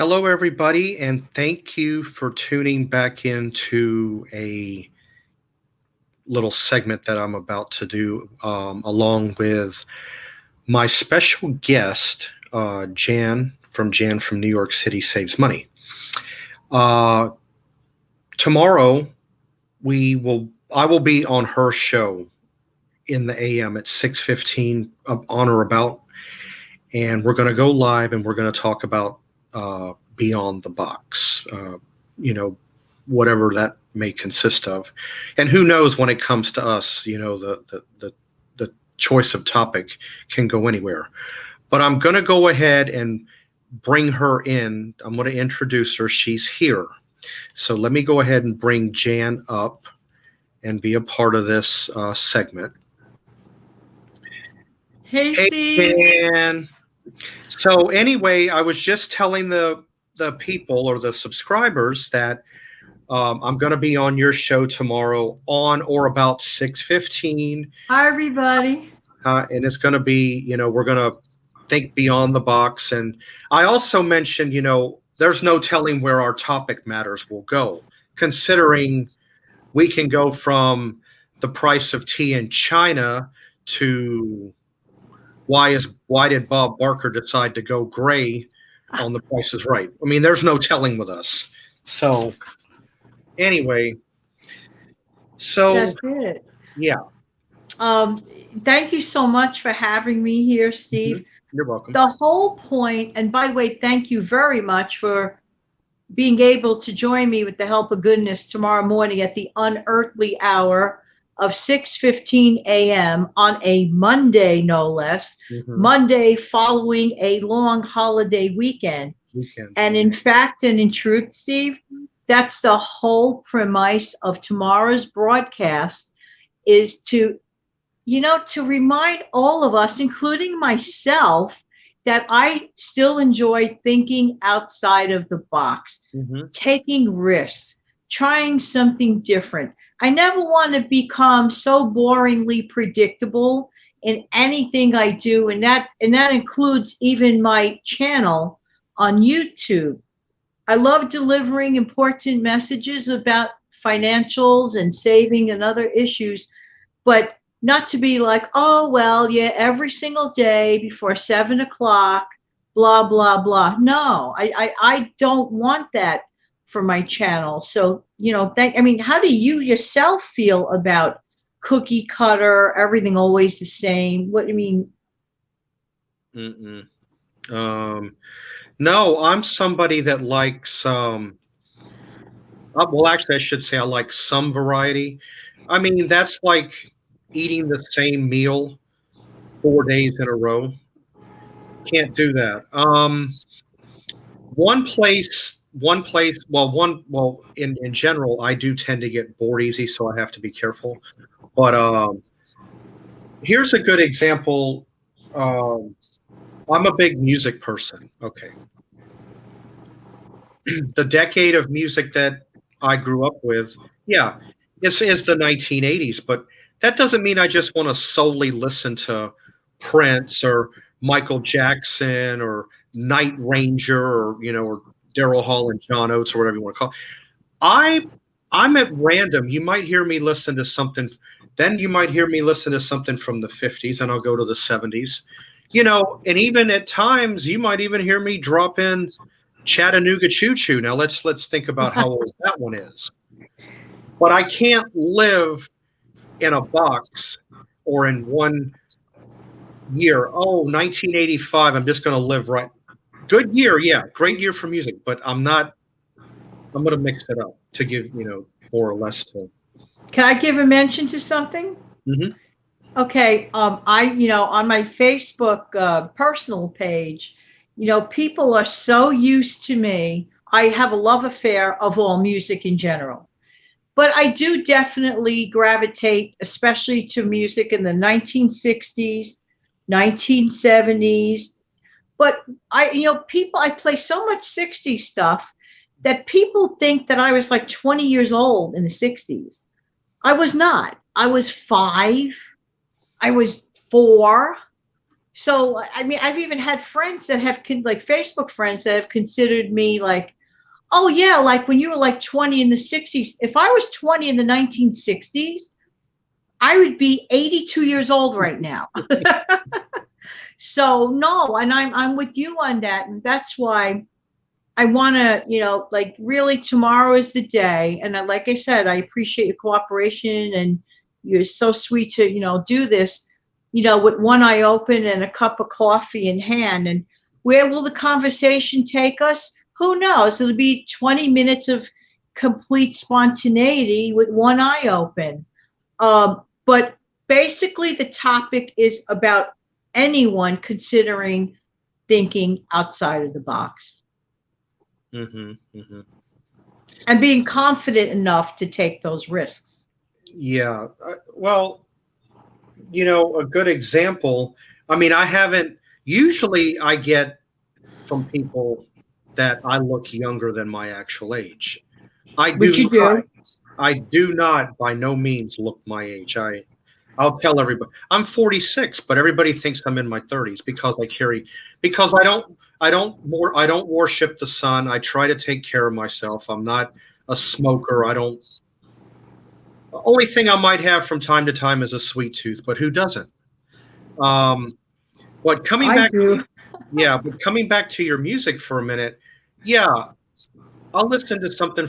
Hello, everybody, and thank you for tuning back into a little segment that I'm about to do, along with my special guest, Jan from New York City Saves Money. Uh, Tomorrow, I will be on her show in the AM at 6:15, on or about, and we're going to go live and we're going to talk about beyond the box. You know, whatever that may consist of, and who knows when it comes to us, the choice of topic can go anywhere. But I'm going to go ahead and bring her in. I'm going to introduce her. She's here. So let me go ahead and bring Jan up and be a part of this segment. Hey, Hey, Steve. Jan. So anyway, I was just telling the people or the subscribers that I'm going to be on your show tomorrow on or about 6:15, Hi, everybody. and it's going to be, we're going to think beyond the box. And I also mentioned, there's no telling where our topic matters will go, considering we can go from the price of tea in China to why did Bob Barker decide to go gray on The Price is Right? I mean, there's no telling with us. So anyway, so That's it. yeah, Um, Thank you so much for having me here, mhm, Steve. you're welcome. The whole point, and by the way, thank you very much for being able to join me with the help of goodness tomorrow morning at the unearthly hour of 6:15 a.m. on a Monday, no less. Hmm. Monday following a long holiday weekend. Weekend. And in fact and in truth, Steve, that's the whole premise of tomorrow's broadcast is to remind all of us, including myself, that I still enjoy thinking outside of the box, Hmm. taking risks, trying something different. I never want to become so boringly predictable in anything I do, and that includes even my channel on YouTube. I love delivering important messages about financials and saving and other issues, but not to be like, oh, well, yeah, every single day before 7 o'clock, blah, blah, blah. No, I don't want that for my channel. So, I mean, how do you yourself feel about cookie cutter, everything always the same? What I mean, Mm-mm. No, I'm somebody that likes. Well, actually, I should say I like some variety. I mean, that's like eating the same meal 4 days in a row. Can't do that. In general, I do tend to get bored easy, so I have to be careful. But here's a good example. Um, I'm a big music person. Okay, the decade of music that I grew up with, yeah, is the 1980s. But that doesn't mean I just want to solely listen to Prince or Michael Jackson or Night Ranger or or Daryl Hall and John Oates or whatever you want to call it. I I'm at random. You might hear me listen to something. Then you might hear me listen to something from the 50s, and I'll go to the 70s. And even at times you might even hear me drop in Chattanooga Choo Choo. Now let's think about how old that one is. But I can't live in a box or in one year. Oh, 1985, I'm just going to live right. Good year, yeah, great year for music, but I'm not. I'm going to mix it up to give more or less to. can I give a mention to something? Hmm. Okay, on my Facebook personal page, people are so used to me. I have a love affair of all music in general, but I do definitely gravitate, especially to music in the 1960s, 1970s. But I play so much 60s stuff that people think that I was like 20 years old in the 60s. I was not. I was 5. I was 4. So, I mean, I've even had friends that have like Facebook friends that have considered me like, oh yeah, like when you were like 20 in the 60s. If I was 20 in the 1960s, I would be 82 years old right now. So no, and I'm with you on that. And that's why I want to, like really tomorrow is the day. And like I said, I appreciate your cooperation and you're so sweet to, do this, with one eye open and a cup of coffee in hand. And where will the conversation take us? Who knows? It'll be 20 minutes of complete spontaneity with one eye open. But basically, the topic is about anyone considering thinking outside of the box. Mm-hmm, mm-hmm. And being confident enough to take those risks. Yeah. Well, a good example. I mean, usually I get from people that I look younger than my actual age. Which you do. I do not by no means look my age. I'll tell everybody I'm 46, but everybody thinks I'm in my 30s because I don't worship the sun. I try to take care of myself. I'm not a smoker. The only thing I might have from time to time is a sweet tooth, but who doesn't? But coming back, but coming back to your music for a minute, yeah, I'll listen to something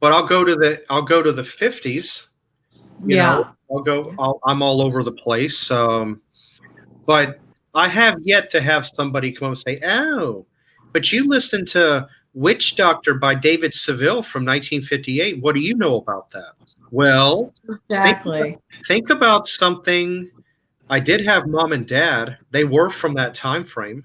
but I'll go to the 50s. I'm all over the place. But I have yet to have somebody come and say, "Oh, but you listened to Witch Doctor by David Seville from 1958. What do you know about that?" Well, exactly. Think about something. I did have mom and dad. They were from that time frame.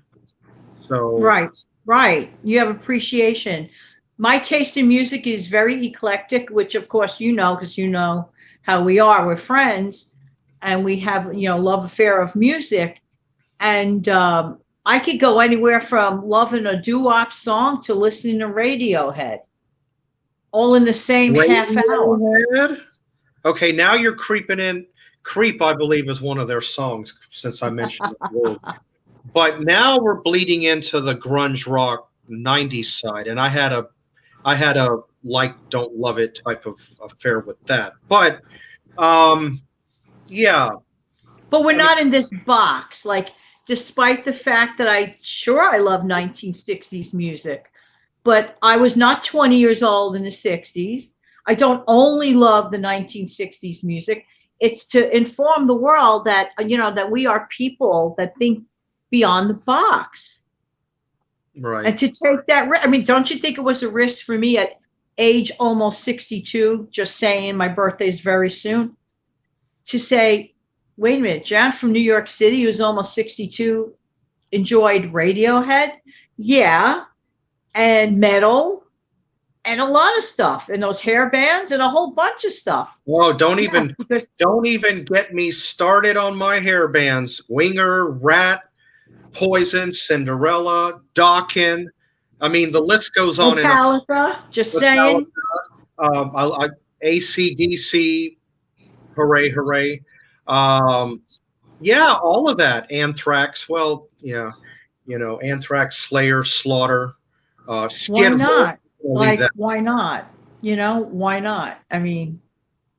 So right. You have appreciation. My taste in music is very eclectic, which of course you know because you know how we are. We're friends, and we have love affair of music, and I could go anywhere from loving a doo-wop song to listening to Radiohead, all in the same half hour. Okay, now you're creeping in. Creep, I believe, is one of their songs since I mentioned the word. But now we're bleeding into the grunge rock 90s side, and I had a like don't love it type of affair with that. But yeah. But we're not in this box. Like, despite the fact that I love 1960s music, but I was not 20 years old in the 60s. I don't only love the 1960s music. It's to inform the world that, that we are people that think beyond the box. Right. And to take that, I mean, don't you think it was a risk for me at age almost 62, just saying my birthday is very soon, to say, wait a minute, John from New York City, who's almost 62, enjoyed Radiohead? Yeah. And metal and a lot of stuff, and those hair bands and a whole bunch of stuff. Oh, don't even get me started on my hair bands. Winger, Rat, Poison, Cinderella, Dawkins. I mean, the list goes on. Metallica, just saying. AC/DC, hooray, hooray. Yeah, all of that. Anthrax. Well, yeah, Anthrax, Slayer, Slaughter, Skid Row. Why not? Why not? Why not? I mean,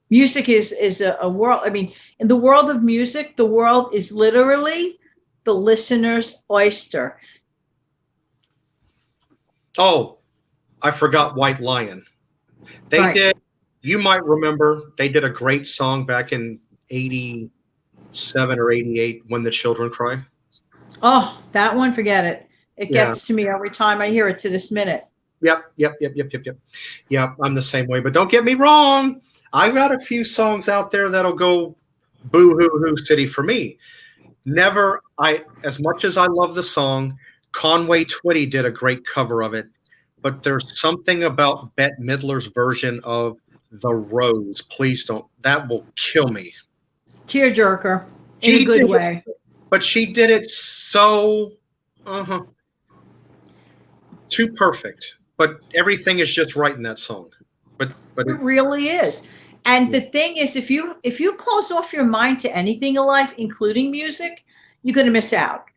music is a world. I mean, in the world of music, the world is literally the listener's oyster. Oh, I forgot White Lion. They did. You might remember they did a great song back in 87 or 88, When the Children Cry. Oh, that one, forget it. It gets to me every time I hear it to this minute. Yep. Yeah, I'm the same way. But don't get me wrong. I've got a few songs out there that'll go boo-hoo-hoo city for me. As much as I love the song, Conway Twitty did a great cover of it. But there's something about Bette Midler's version of The Rose. Please don't. That will kill me. Tearjerker in a good way. But she did it so too perfect. But everything is just right in that song. But it really is. And the thing is, if you close off your mind to anything in life, including music, you're going to miss out.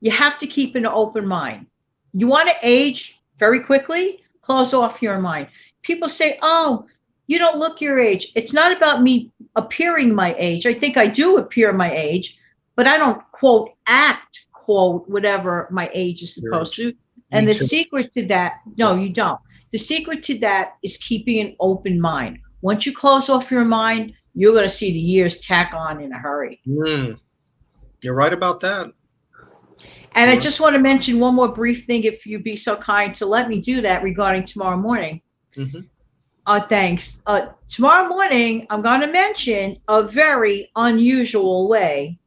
you have to keep an open mind. You want to age very quickly, close off your mind. People say, oh, you don't look your age. It's not about me appearing my age. I think I do appear my age, but I don't, quote, act, quote, whatever my age is supposed to. And the secret to that, no, you don't. The secret to that is keeping an open mind. Once you close off your mind, you're going to see the years tack on in a hurry. You're right about that. And I just want to mention one more brief thing, if you'd be so kind to let me do that, regarding tomorrow morning. Thanks. Tomorrow morning, I'm going to mention a very unusual way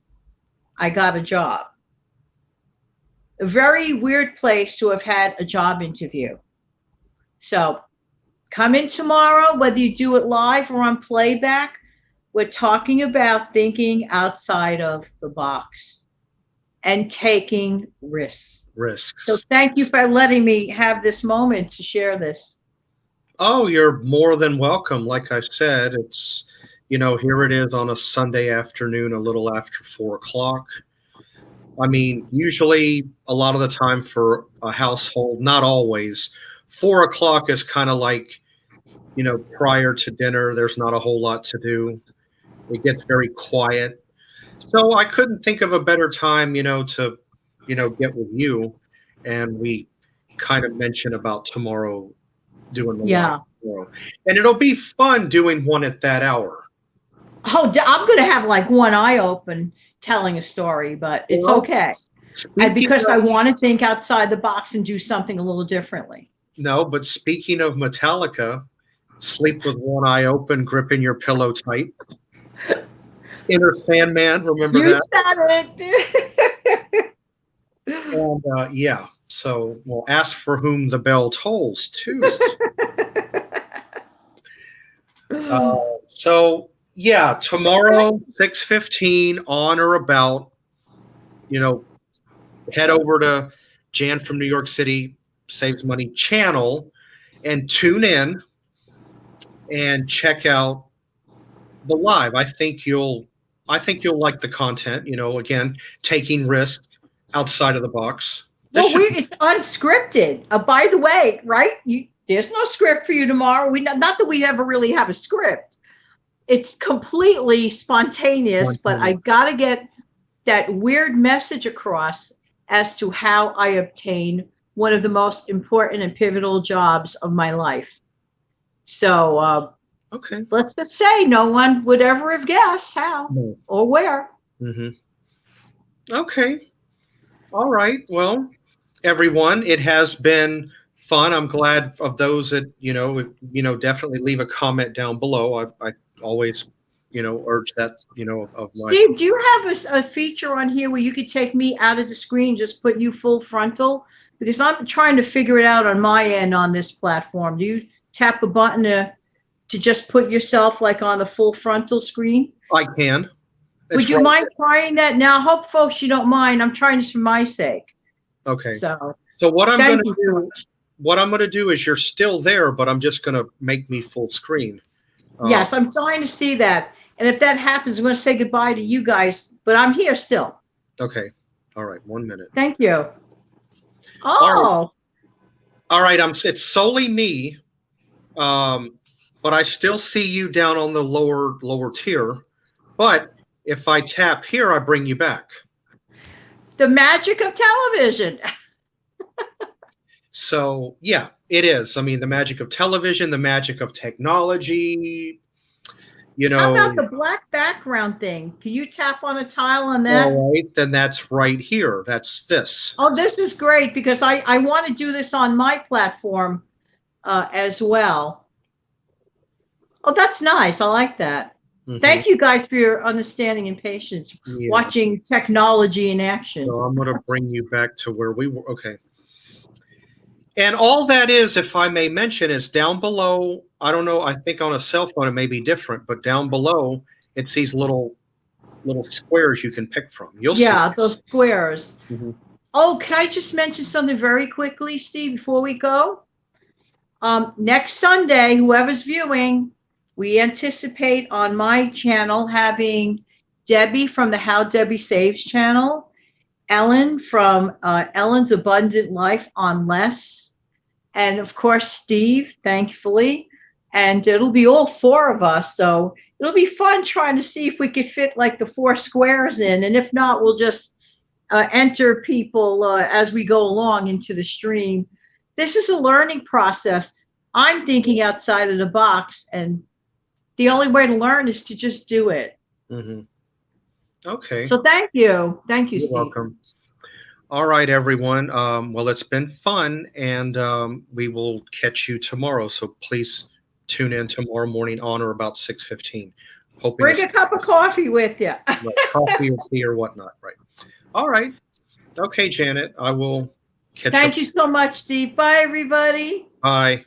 I got a job. A very weird place to have had a job interview. So come in tomorrow, whether you do it live or on playback. We're talking about thinking outside of the box and taking risks. So thank you for letting me have this moment to share this. Oh, you're more than welcome. Like I said, it's, here it is on a Sunday afternoon, a little after 4 o'clock. I mean, usually a lot of the time for a household, not always, 4 o'clock is kind of like, prior to dinner, there's not a whole lot to do. It gets very quiet. So I couldn't think of a better time, to, get with you. And we kind of mentioned about tomorrow doing the live show. And it'll be fun doing one at that hour. Oh, I'm going to have like one eye open telling a story, but it's okay. And because I want to think outside the box and do something a little differently. No, but speaking of Metallica, sleep with one eye open, gripping your pillow tight. Inner Sandman, remember that? You said it. And so we'll ask for whom the bell tolls too. Tomorrow 6:15 on or about, head over to Jan from New York City Saves Money channel and tune in and check out the live. I think you'll like the content, again, taking risks outside of the box. It's unscripted. By the way, right? There's no script for you tomorrow. Not that we ever really have a script. It's completely spontaneous, but I got to get that weird message across as to how I obtain one of the most important and pivotal jobs of my life. So, let's just say no one would ever have guessed how or where. Okay. All right. Well, everyone, it has been fun. I'm glad of those that, definitely leave a comment down below. I always, urge that, of my. Steve, do you have a feature on here where you could take me out of the screen, just put you full frontal? Because I'm trying to figure it out on my end on this platform. Do you tap a button to just put yourself like on the full frontal screen? I can. Would you mind trying that now? Hope folks you don't mind. I'm trying this for my sake. Okay. So what I'm going to do is you're still there, but I'm just going to make me full screen. Yes, I'm trying to see that. And if that happens, I'm going to say goodbye to you guys, but I'm here still. Okay. All right. 1 minute. Thank you. Oh. All right. It's solely me. But I still see you down on the lower tier. But if I tap here, I bring you back. The magic of television. So, yeah, it is. I mean, the magic of television, the magic of technology, How about the black background thing? Can you tap on a tile on that? All right, then that's right here. That's this. Oh, this is great because I want to do this on my platform as well. Oh, that's nice. I like that. Thank you guys for your understanding and patience watching technology in action. So I'm going to bring you back to where we were. Okay. And all that is, if I may mention, is down below. I don't know. I think on a cell phone it may be different, but down below it's these little squares you can pick from. You'll see. Those squares. Oh, can I just mention something very quickly, Steve, before we go? Next Sunday, whoever's viewing, we anticipate on my channel having Debbie from the How Debbie Saves channel Ellen from Ellen's Abundant Life on Less, and of course Steve, thankfully, and it'll be all four of us. So it'll be fun trying to see if we could fit like the four squares in, and if not, we'll just enter people as we go along into the stream. This is a learning process. I'm thinking outside of the box, and the only way to learn is to just do it. Mm-hmm. Okay. So thank you. Thank you, You're Steve. welcome. All right, everyone. Well, it's been fun, and we will catch you tomorrow. So please tune in tomorrow morning on or about 6:15. Hoping Bring a cup of coffee with you. coffee or tea or whatnot. Right. All right. Okay, Janet. I will catch Thank up. you so much, Steve. Bye, everybody. Bye.